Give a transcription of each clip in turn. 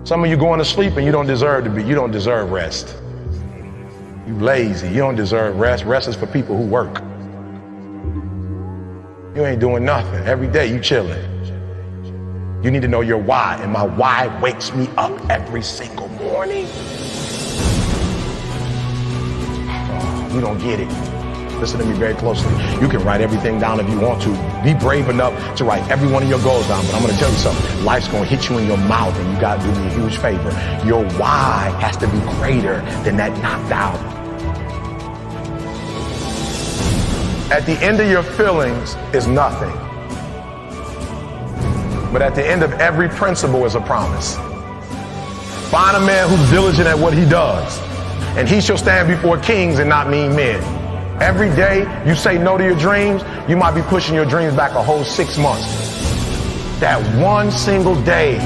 Some of you going to sleep and you don't deserve rest. You lazy, you don't deserve rest. Rest is for people who work. You ain't doing nothing. Every day you chilling. You need to know your why, and my why wakes me up every single morning. Oh, you don't get it. Listen to me very closely. You can write everything down if you want to. Be brave enough to write every one of your goals down. But I'm going to tell you something. Life's going to hit you in your mouth, and you got to do me a huge favor. Your why has to be greater than that knocked out. At the end of your feelings is nothing. But at the end of every principle is a promise. Find a man who's diligent at what he does, and he shall stand before kings and not mean men. Every day you say no to your dreams, you might be pushing your dreams back a whole 6 months. That one single day,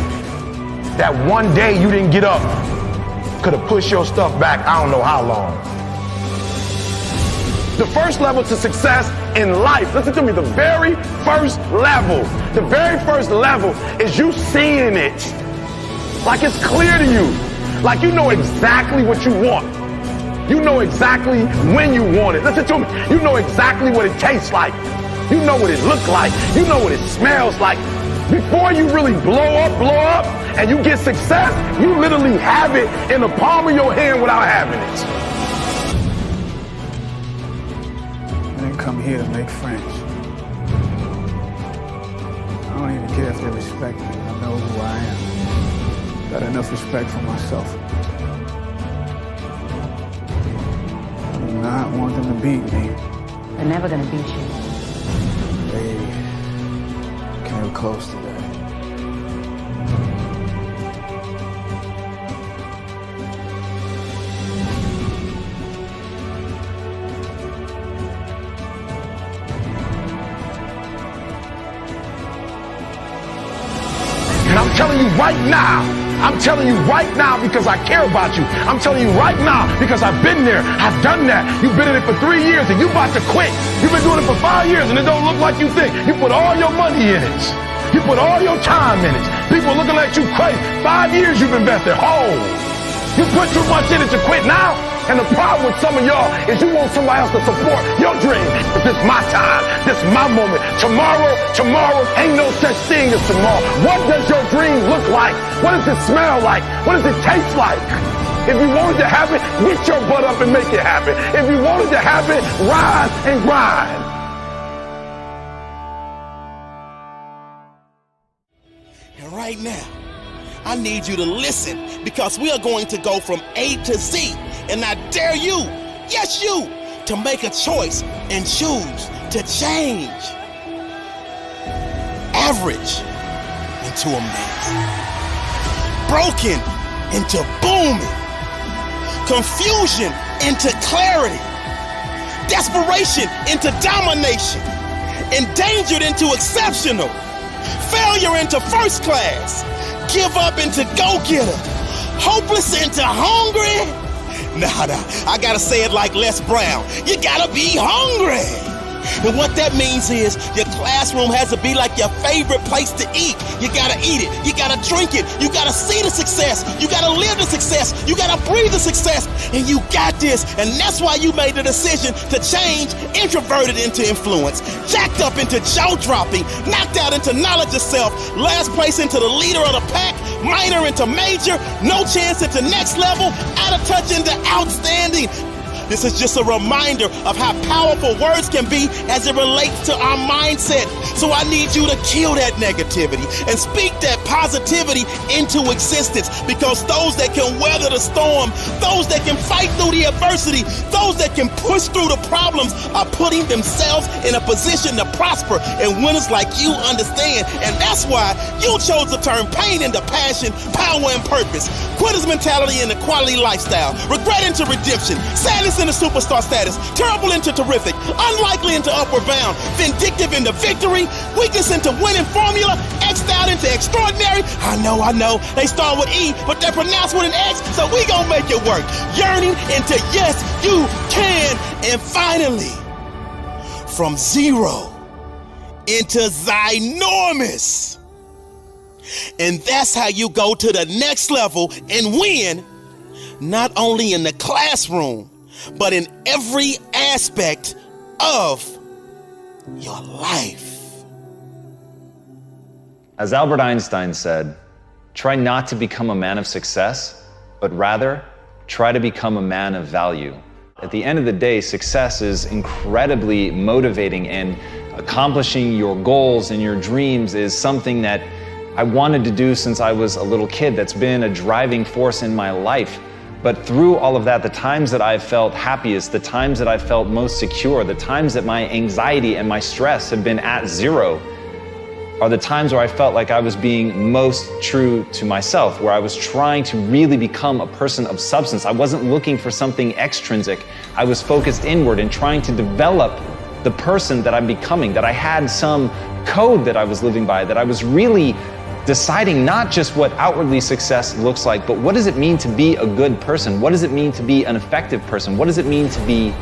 that one day you didn't get up, could have pushed your stuff back I don't know how long. The first level to success in life, listen to me, the very first level is you seeing it. Like it's clear to you. Like you know exactly what you want. You know exactly when you want it. Listen to me. You know exactly what it tastes like. You know what it looks like. You know what it smells like. Before you really blow up, and you get success, you literally have it in the palm of your hand without having it. I didn't come here to make friends. I don't even care if they respect me. I know who I am. Got enough respect for myself. I do not want them to beat me. They're never gonna beat you. They came close to that. And I'm telling you right now because I care about you. I'm telling you right now because I've been there. I've done that. You've been in it for 3 years and you about to quit. You've been doing it for 5 years and it don't look like you think. You put all your money in it. You put all your time in it. People looking at you crazy. 5 years you've invested whole. You put too much in it to quit now. And the problem with some of y'all is you want somebody else to support your dream. But this is my time. This is my moment. Tomorrow, ain't no such thing as tomorrow. What does your dream look like? What does it smell like? What does it taste like? If you want it to happen, get your butt up and make it happen. If you want it to happen, rise and grind. And right now, I need you to listen because we are going to go from A to Z. And I dare you, yes you, to make a choice and choose to change average into amazing, broken into booming, confusion into clarity, desperation into domination, endangered into exceptional, failure into first class, give up into go-getter, hopeless into hungry. Nah, I gotta say it like Les Brown. You gotta be hungry. And what that means is your classroom has to be like your favorite place to eat. You gotta eat it. You gotta drink it. You gotta see the success. You gotta live the success. You gotta breathe the success. And you got this. And that's why you made the decision to change introverted into influence, jacked up into jaw-dropping, knocked out into knowledge of self, last place into the leader of the pack, minor into major, no chance into next level, out of touch into outstanding. This is just a reminder of how powerful words can be as it relates to our mindset. So I need you to kill that negativity and speak that positivity into existence, because those that can weather the storm, those that can fight through the adversity, those that can push through the problems are putting themselves in a position to prosper. And winners like you understand. And that's why you chose to turn pain into passion, power and purpose, quitter's mentality into quality lifestyle, regret into redemption, sadness into superstar status, terrible into terrific, unlikely into upward bound, vindictive into victory, weakness into winning formula, X'd out into extraordinary. I know, they start with E, but they're pronounced with an X, so we gonna make it work. Yearning into yes, you can. And finally, from zero into ginormous. And that's how you go to the next level and win, not only in the classroom, but in every aspect of your life. As Albert Einstein said, try not to become a man of success, but rather try to become a man of value. At the end of the day, success is incredibly motivating, and accomplishing your goals and your dreams is something that I wanted to do since I was a little kid. That's been a driving force in my life. But through all of that, the times that I've felt happiest, the times that I've felt most secure, the times that my anxiety and my stress have been at zero, are the times where I felt like I was being most true to myself, where I was trying to really become a person of substance. I wasn't looking for something extrinsic. I was focused inward and trying to develop the person that I'm becoming, that I had some code that I was living by, that I was really deciding not just what outwardly success looks like, but what does it mean to be a good person? What does it mean to be an effective person? What does it mean to be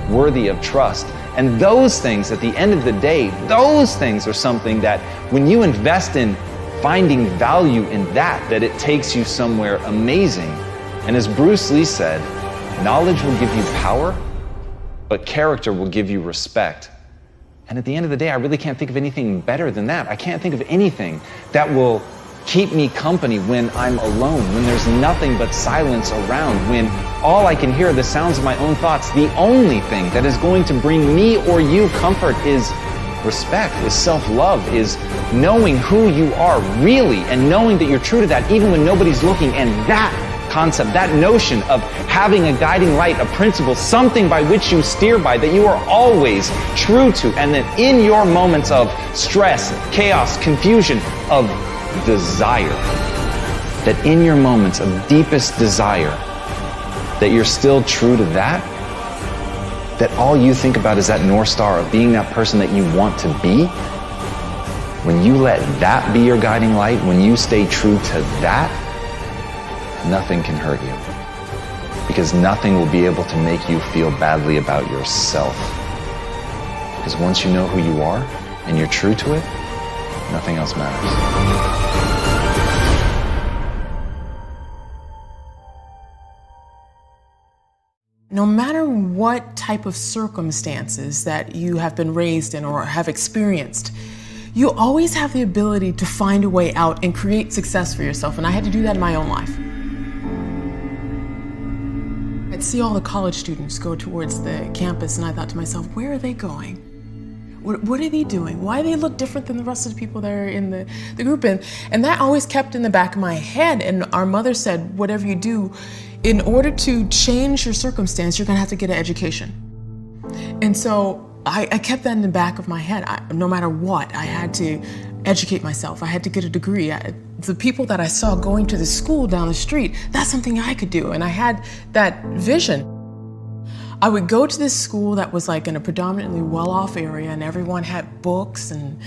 worthy of trust? And those things, at the end of the day, those things are something that when you invest in finding value in that it takes you somewhere amazing. And as Bruce Lee said, knowledge will give you power, but character will give you respect. And at the end of the day, I really can't think of anything better than that. I can't think of anything that will keep me company when I'm alone, when there's nothing but silence around, when all I can hear are the sounds of my own thoughts. The only thing that is going to bring me or you comfort is respect, is self-love, is knowing who you are really and knowing that you're true to that even when nobody's looking. And that concept, that notion of having a guiding light, a principle, something by which you steer by, that you are always true to, and that in your moments of stress, chaos, confusion, of desire, that in your moments of deepest desire, that you're still true to that all you think about is that North Star of being that person that you want to be. When you let that be your guiding light, when you stay true to that, nothing can hurt you. Because nothing will be able to make you feel badly about yourself. Because once you know who you are and you're true to it, nothing else matters. No matter what type of circumstances that you have been raised in or have experienced, you always have the ability to find a way out and create success for yourself. And I had to do that in my own life. I'd see all the college students go towards the campus, and I thought to myself, where are they going? What are they doing? Why do they look different than the rest of the people that are in the group? And that always kept in the back of my head. And our mother said, whatever you do, in order to change your circumstance, you're gonna have to get an education. And so I kept that in the back of my head. No matter what, I had to educate myself. I had to get a degree. The people that I saw going to the school down the street, that's something I could do. And I had that vision. I would go to this school that was like in a predominantly well-off area, and everyone had books and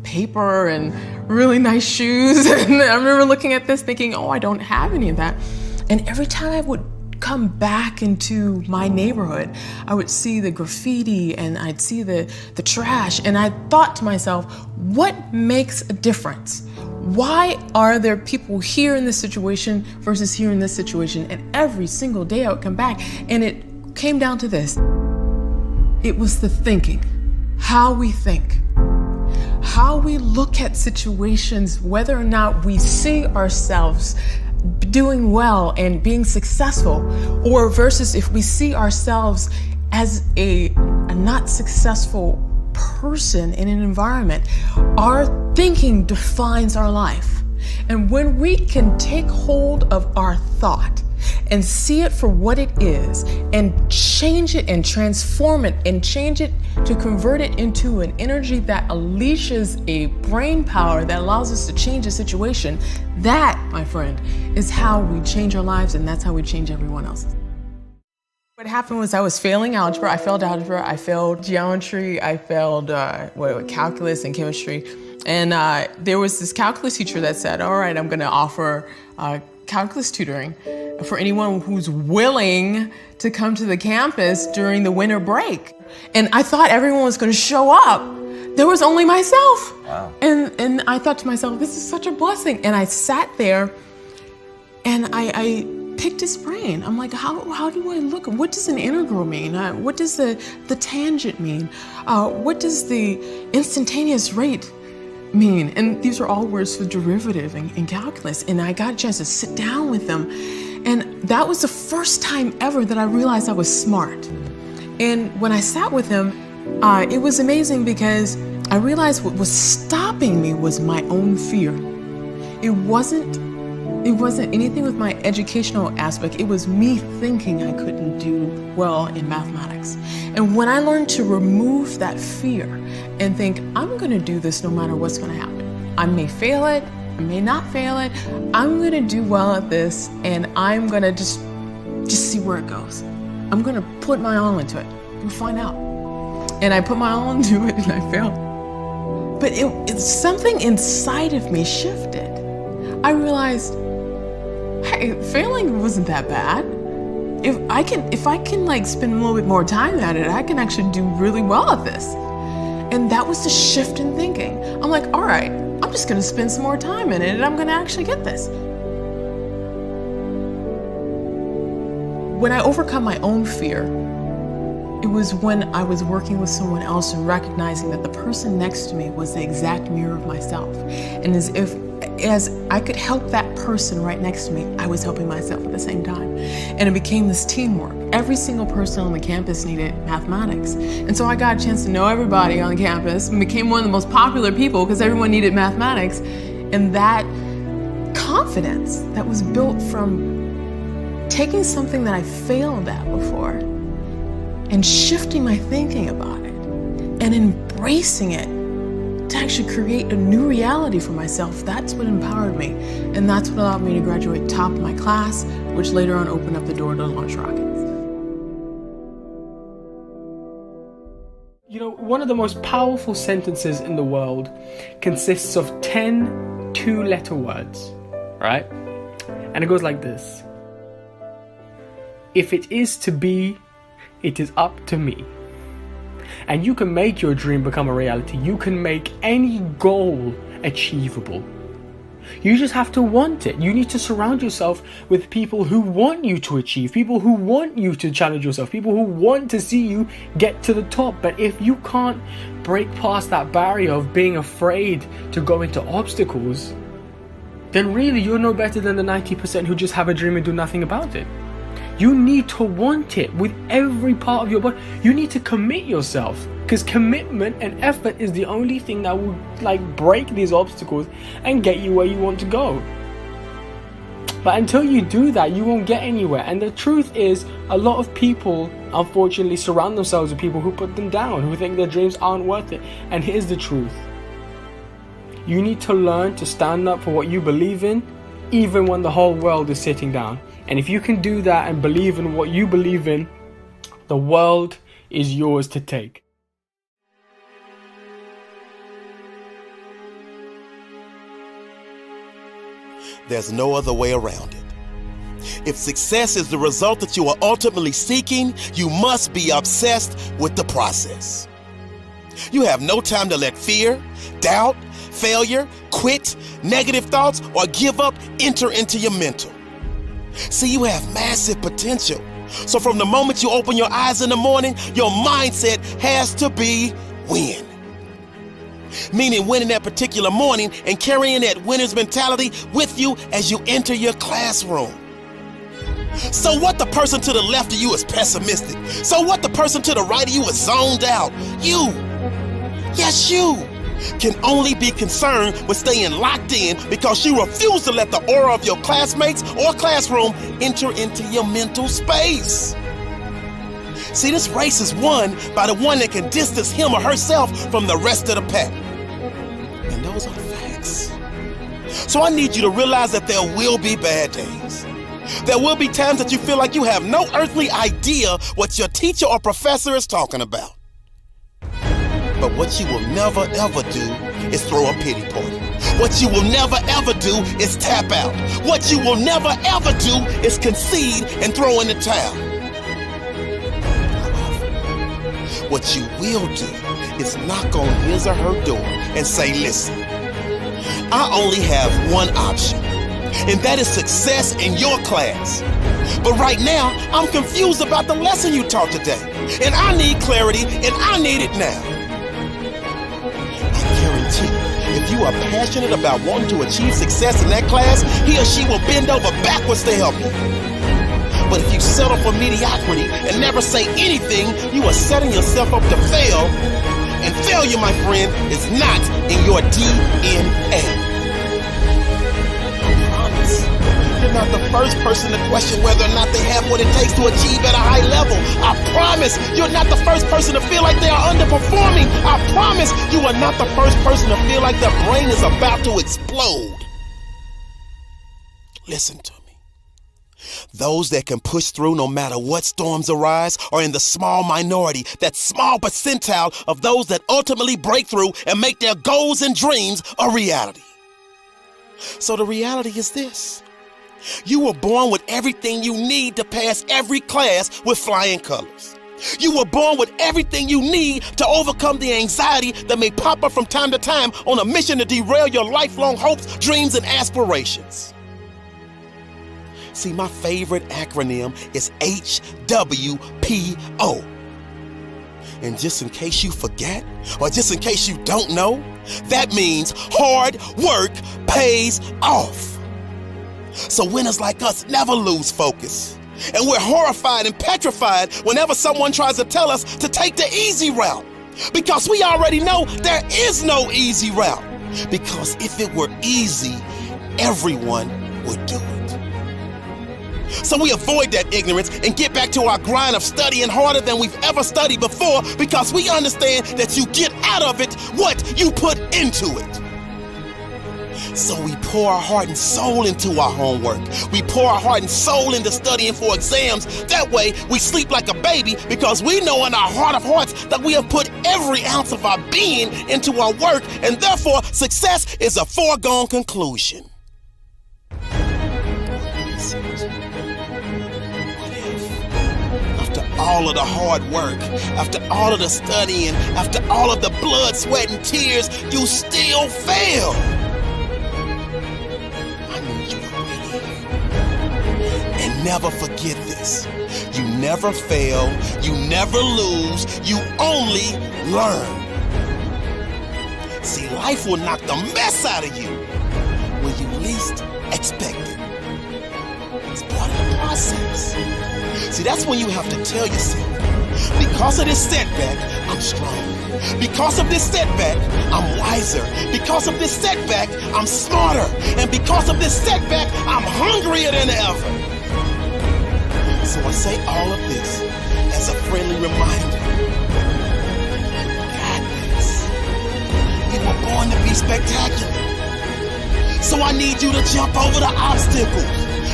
paper and really nice shoes. And I remember looking at this thinking, oh, I don't have any of that. And every time I would come back into my neighborhood, I would see the graffiti and I'd see the trash. And I thought to myself, what makes a difference? Why are there people here in this situation versus here in this situation? And every single day I would come back, and it came down to this. It was the thinking, how we think, how we look at situations, whether or not we see ourselves doing well and being successful, or versus if we see ourselves as a not successful person in an environment. Our thinking defines our life. And when we can take hold of our thought and see it for what it is and change it and transform it and change it to convert it into an energy that unleashes a brain power that allows us to change a situation, that, my friend, is how we change our lives, and that's how we change everyone else's. What happened was I was failing algebra. I failed algebra, I failed geometry, I failed calculus and chemistry. And there was this calculus teacher that said, all right, I'm gonna offer calculus tutoring for anyone who's willing to come to the campus during the winter break. And I thought everyone was gonna show up there was only myself. Wow. And I thought to myself, this is such a blessing. And I sat there and I picked his brain. I'm like, how do I look? What does an integral mean? What does the tangent mean? What does the instantaneous rate mean? And these are all words for derivative in calculus. And I got a chance to sit down with them. And that was the first time ever that I realized I was smart. And when I sat with him, it was amazing because I realized what was stopping me was my own fear. It wasn't anything with my educational aspect. It was me thinking I couldn't do well in mathematics. And when I learned to remove that fear and think, I'm going to do this no matter what's going to happen. I may fail it, I may not fail it. I'm going to do well at this, and I'm going to just see where it goes. I'm going to put my all into it. We'll find out. And I put my all into it, and I failed. But it's something inside of me shifted. I realized, hey, failing wasn't that bad. If I can like spend a little bit more time at it, I can actually do really well at this. And that was the shift in thinking. I'm like, all right, I'm just gonna spend some more time in it and I'm gonna actually get this. When I overcome my own fear, it was when I was working with someone else and recognizing that the person next to me was the exact mirror of myself. And as I could help that person right next to me, I was helping myself at the same time. And it became this teamwork. Every single person on the campus needed mathematics. And so I got a chance to know everybody on the campus and became one of the most popular people because everyone needed mathematics. And that confidence that was built from taking something that I failed at before and shifting my thinking about it and embracing it to actually create a new reality for myself. That's what empowered me. And that's what allowed me to graduate top of my class, which later on opened up the door to launch rockets. You know, one of the most powerful sentences in the world consists of 10 two-letter words, right? And it goes like this. If it is to be, it is up to me. And you can make your dream become a reality. You can make any goal achievable. You just have to want it. You need to surround yourself with people who want you to achieve, people who want you to challenge yourself, people who want to see you get to the top. But if you can't break past that barrier of being afraid to go into obstacles, then really you're no better than the 90% who just have a dream and do nothing about it. You need to want it with every part of your body. You need to commit yourself, because commitment and effort is the only thing that will break these obstacles and get you where you want to go. But until you do that, you won't get anywhere. And the truth is, a lot of people unfortunately surround themselves with people who put them down, who think their dreams aren't worth it. And here's the truth. You need to learn to stand up for what you believe in, even when the whole world is sitting down. And if you can do that and believe in what you believe in, the world is yours to take. There's no other way around it. If success is the result that you are ultimately seeking, you must be obsessed with the process. You have no time to let fear, doubt, failure, quit, negative thoughts, or give up enter into your mental. See, you have massive potential. So from the moment you open your eyes in the morning, your mindset has to be win. Meaning winning that particular morning and carrying that winner's mentality with you as you enter your classroom. So what the person to the left of you is pessimistic? So what the person to the right of you is zoned out? You, yes you, can only be concerned with staying locked in because you refuse to let the aura of your classmates or classroom enter into your mental space. See, this race is won by the one that can distance him or herself from the rest of the pack. And those are facts. So I need you to realize that there will be bad days. There will be times that you feel like you have no earthly idea what your teacher or professor is talking about. But what you will never ever do is throw a pity party. What you will never ever do is tap out. What you will never ever do is concede and throw in the towel. However, what you will do is knock on his or her door and say, listen, I only have one option, and that is success in your class. But right now, I'm confused about the lesson you taught today, and I need clarity, and I need it now. I guarantee, if you are passionate about wanting to achieve success in that class, he or she will bend over backwards to help you. But if you settle for mediocrity and never say anything, you are setting yourself up to fail. And failure, my friend, is not in your DNA. I promise. You're not the first person to question whether or not they have what it takes to achieve at a high level. I promise. You're not the first person to feel like they are underperforming. I promise. You are not the first person to feel like their brain is about to explode. Listen to me. Those that can push through no matter what storms arise are in the small minority, that small percentile of those that ultimately break through and make their goals and dreams a reality. So the reality is this. You were born with everything you need to pass every class with flying colors. You were born with everything you need to overcome the anxiety that may pop up from time to time on a mission to derail your lifelong hopes, dreams, and aspirations. See, my favorite acronym is HWPO. And just in case you forget, or just in case you don't know, that means hard work pays off. So winners like us never lose focus. And we're horrified and petrified whenever someone tries to tell us to take the easy route. Because we already know there is no easy route. Because if it were easy, everyone would do it. So we avoid that ignorance and get back to our grind of studying harder than we've ever studied before, because we understand that you get out of it what you put into it. So we pour our heart and soul into our homework. We pour our heart and soul into studying for exams. That way we sleep like a baby, because we know in our heart of hearts that we have put every ounce of our being into our work, and therefore success is a foregone conclusion. All of the hard work, after all of the studying, after all of the blood, sweat, and tears, you still fail. I need you to believe. And never forget this. You never fail, you never lose, you only learn. See, life will knock the mess out of you when you least expect it. It's part of the process. See, that's when you have to tell yourself, because of this setback, I'm strong. Because of this setback, I'm wiser. Because of this setback, I'm smarter. And because of this setback, I'm hungrier than ever. So I say all of this as a friendly reminder. God bless. You were born to be spectacular. So I need you to jump over the obstacles.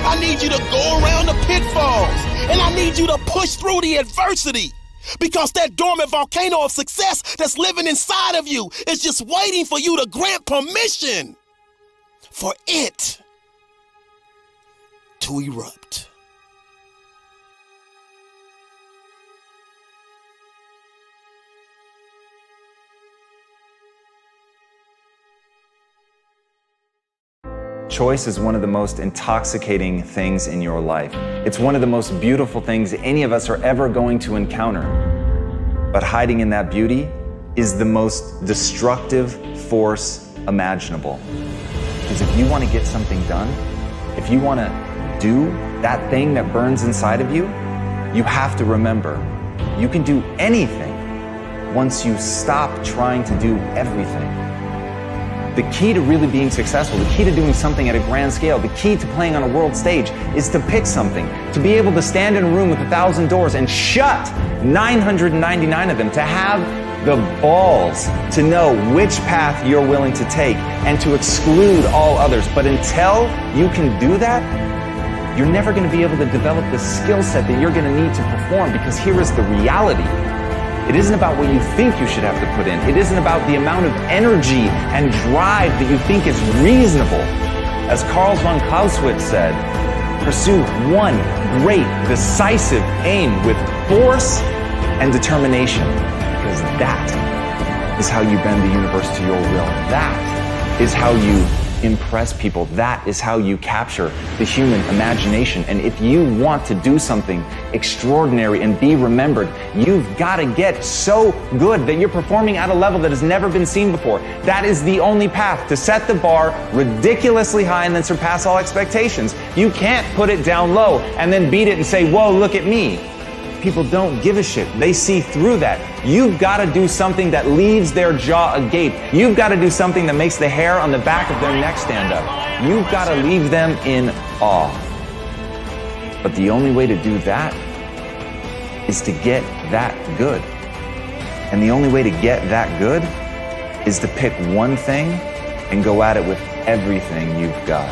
I need you to go around the pitfalls. And I need you to push through the adversity, because that dormant volcano of success that's living inside of you is just waiting for you to grant permission for it to erupt. Choice is one of the most intoxicating things in your life. It's one of the most beautiful things any of us are ever going to encounter. But hiding in that beauty is the most destructive force imaginable. Because if you want to get something done, if you want to do that thing that burns inside of you, you have to remember, you can do anything once you stop trying to do everything. The key to really being successful, the key to doing something at a grand scale, the key to playing on a world stage is to pick something, to be able to stand in a room with 1,000 doors and shut 999 of them, to have the balls to know which path you're willing to take and to exclude all others. But until you can do that, you're never going to be able to develop the skill set that you're going to need to perform, because here is the reality. It isn't about what you think you should have to put in. It isn't about the amount of energy and drive that you think is reasonable. As Carl von Clausewitz said, pursue one great, decisive aim with force and determination, because that is how you bend the universe to your will. That is how you impress people. That is how you capture the human imagination. And if you want to do something extraordinary and be remembered, you've got to get so good that you're performing at a level that has never been seen before. That is the only path to set the bar ridiculously high and then surpass all expectations. You can't put it down low and then beat it and say, whoa, look at me. People don't give a shit. They see through that. You've got to do something that leaves their jaw agape. You've got to do something that makes the hair on the back of their neck stand up. You've got to leave them in awe. But the only way to do that is to get that good. And the only way to get that good is to pick one thing and go at it with everything you've got.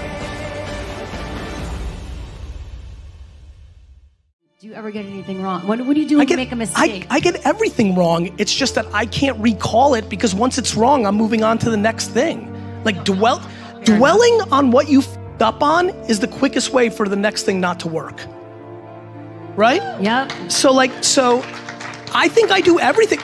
Do you ever get anything wrong? What do you do when you make a mistake? I get everything wrong. It's just that I can't recall it because once it's wrong, I'm moving on to the next thing. Like dwelling on what you f***ed up on is the quickest way for the next thing not to work. Right? Yep. So I think I do everything.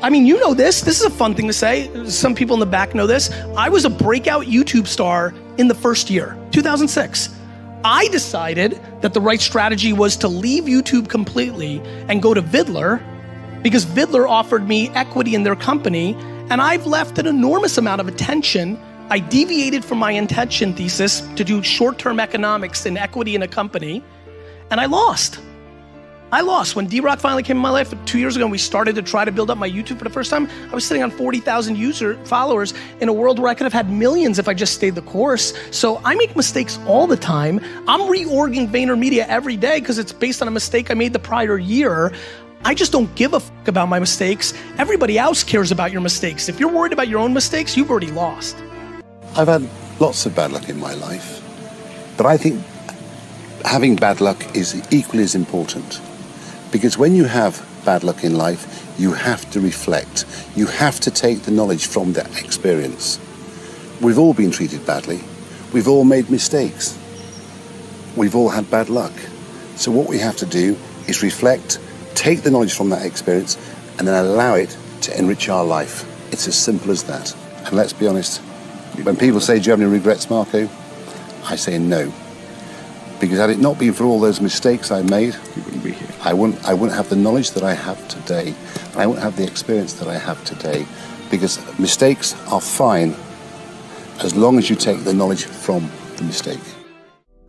I mean, you know this. This is a fun thing to say. Some people in the back know this. I was a breakout YouTube star in the first year, 2006. I decided that the right strategy was to leave YouTube completely and go to Vidler because Vidler offered me equity in their company, and I've left an enormous amount of attention. I deviated from my intention thesis to do short-term economics and equity in a company, and I lost. When D-Rock finally came in my life 2 years ago and we started to try to build up my YouTube for the first time, I was sitting on 40,000 followers in a world where I could have had millions if I just stayed the course. So I make mistakes all the time. I'm reorging VaynerMedia every day because it's based on a mistake I made the prior year. I just don't give a fuck about my mistakes. Everybody else cares about your mistakes. If you're worried about your own mistakes, you've already lost. I've had lots of bad luck in my life, but I think having bad luck is equally as important. Because when you have bad luck in life, you have to reflect. You have to take the knowledge from that experience. We've all been treated badly. We've all made mistakes. We've all had bad luck. So what we have to do is reflect, take the knowledge from that experience, and then allow it to enrich our life. It's as simple as that. And let's be honest, when people say, do you have any regrets, Marco? I say no. Because had it not been for all those mistakes I made, you wouldn't be here. I wouldn't have the knowledge that I have today. I wouldn't have the experience that I have today. Because mistakes are fine as long as you take the knowledge from the mistake.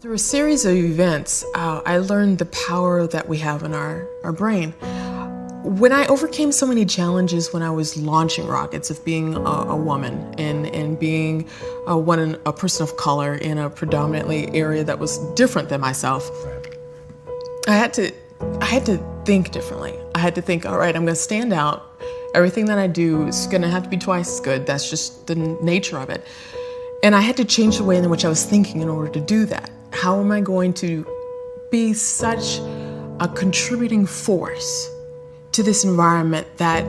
Through a series of events, I learned the power that we have in our brain. When I overcame so many challenges when I was launching rockets of being a woman and being a person of color in a predominantly area that was different than myself, I had to think differently. I had to think, all right, I'm gonna stand out. Everything that I do is gonna have to be twice as good. That's just the nature of it. And I had to change the way in which I was thinking in order to do that. How am I going to be such a contributing force to this environment that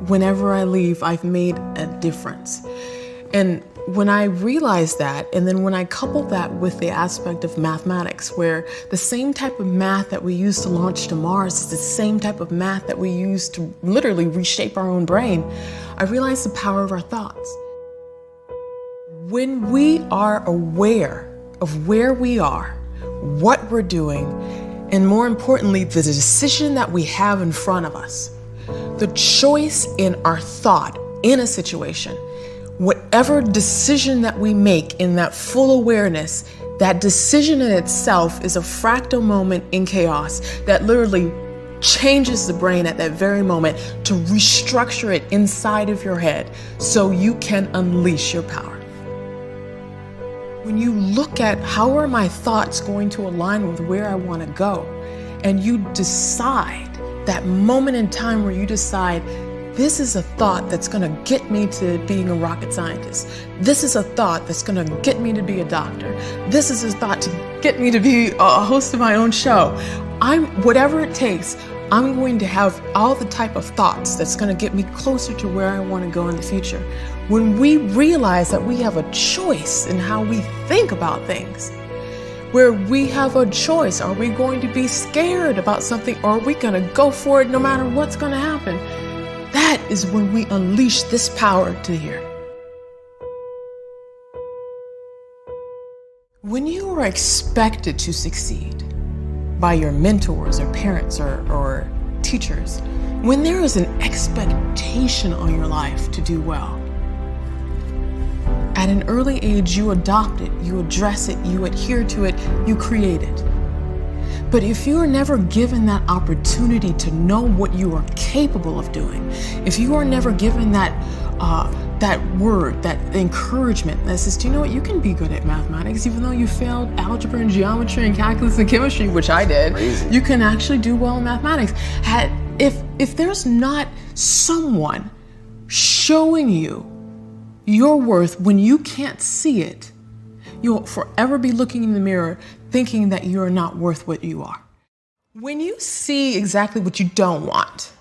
whenever I leave, I've made a difference? And when I realized that, and then when I coupled that with the aspect of mathematics, where the same type of math that we use to launch to Mars is the same type of math that we use to literally reshape our own brain, I realized the power of our thoughts. When we are aware of where we are, what we're doing, and more importantly, the decision that we have in front of us, the choice in our thought in a situation, whatever decision that we make in that full awareness, that decision in itself is a fractal moment in chaos that literally changes the brain at that very moment to restructure it inside of your head so you can unleash your power. When you look at how are my thoughts going to align with where I want to go, and you decide, that moment in time where you decide, this is a thought that's going to get me to being a rocket scientist. This is a thought that's going to get me to be a doctor. This is a thought to get me to be a host of my own show. Whatever it takes, I'm going to have all the type of thoughts that's going to get me closer to where I want to go in the future. When we realize that we have a choice in how we think about things, where we have a choice, are we going to be scared about something, or are we going to go for it no matter what's going to happen? That is when we unleash this power to the here. When you are expected to succeed by your mentors or parents or teachers, when there is an expectation on your life to do well, at an early age you adopt it, you address it, you adhere to it, you create it. But if you are never given that opportunity to know what you are capable of doing, if you are never given that word, that encouragement that says, do you know what, you can be good at mathematics, even though you failed algebra and geometry and calculus and chemistry, which I did, crazy. You can actually do well in mathematics. If there's not someone showing you your worth when you can't see it, you'll forever be looking in the mirror thinking that you're not worth what you are. When you see exactly what you don't want,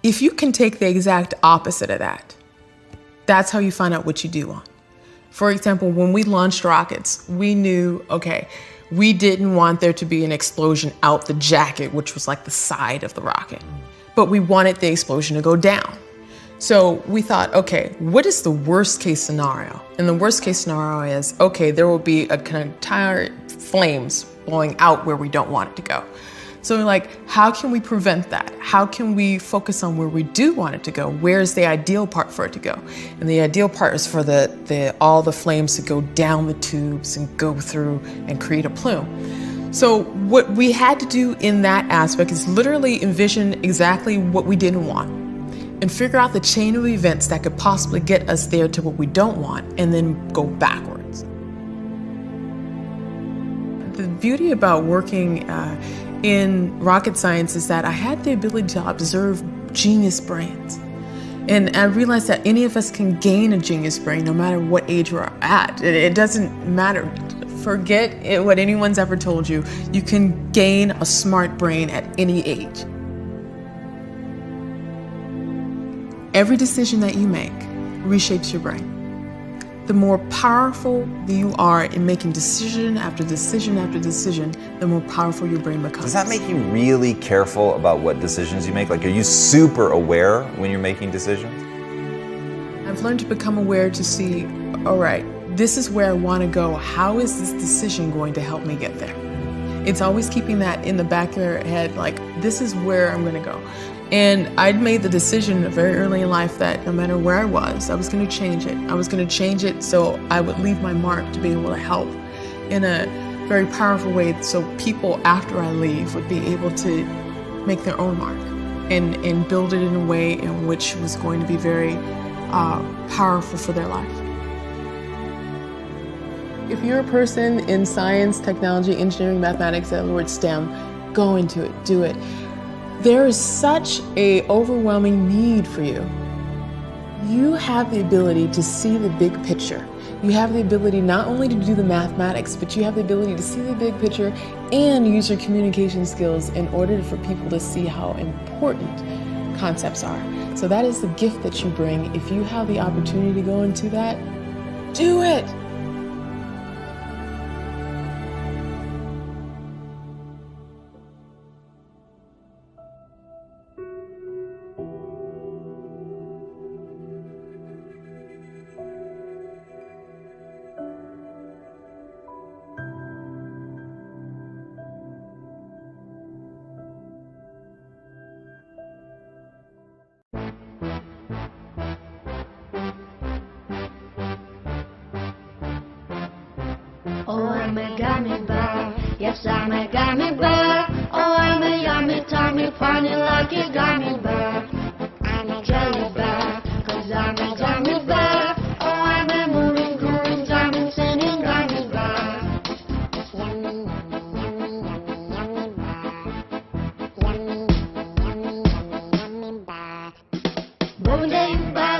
if you can take the exact opposite of that, that's how you find out what you do want. For example, when we launched rockets, we knew, okay, we didn't want there to be an explosion out the jacket, which was like the side of the rocket, but we wanted the explosion to go down. So we thought, okay, what is the worst case scenario? And the worst case scenario is, okay, there will be a kind of entire flames blowing out where we don't want it to go. So we're like, how can we prevent that? How can we focus on where we do want it to go? Where's the ideal part for it to go? And the ideal part is for all the flames to go down the tubes and go through and create a plume. So what we had to do in that aspect is literally envision exactly what we didn't want and figure out the chain of events that could possibly get us there to what we don't want, and then go backwards. The beauty about working in rocket science is that I had the ability to observe genius brains. And I realized that any of us can gain a genius brain no matter what age we're at. It doesn't matter. Forget what anyone's ever told you. You can gain a smart brain at any age. Every decision that you make reshapes your brain. The more powerful you are in making decision after decision after decision, the more powerful your brain becomes. Does that make you really careful about what decisions you make? Like, are you super aware when you're making decisions? I've learned to become aware to see, all right, this is where I want to go. How is this decision going to help me get there? It's always keeping that in the back of your head, like, this is where I'm going to go. And I'd made the decision very early in life that no matter where I was going to change it. I was going to change it so I would leave my mark to be able to help in a very powerful way, so people after I leave would be able to make their own mark and build it in a way in which was going to be very powerful for their life. If you're a person in science, technology, engineering, mathematics, in other words, STEM, go into it, do it. There is such an overwhelming need for you. You have the ability to see the big picture. You have the ability not only to do the mathematics, but you have the ability to see the big picture and use your communication skills in order for people to see how important concepts are. So that is the gift that you bring. If you have the opportunity to go into that, do it. Oh, I'm a gummy bear. Yes, I'm a gummy bear. Oh, I'm a yummy, tummy, funny, lucky gummy bear. I'm a jelly bear, 'cause I'm a gummy bear. Oh, I'm a moving, growing, jumping, singing gummy bear. Yummy, yummy, yummy, yummy, yummy bear. Yummy, yummy, yummy, yummy bear. Boom, ding, bear.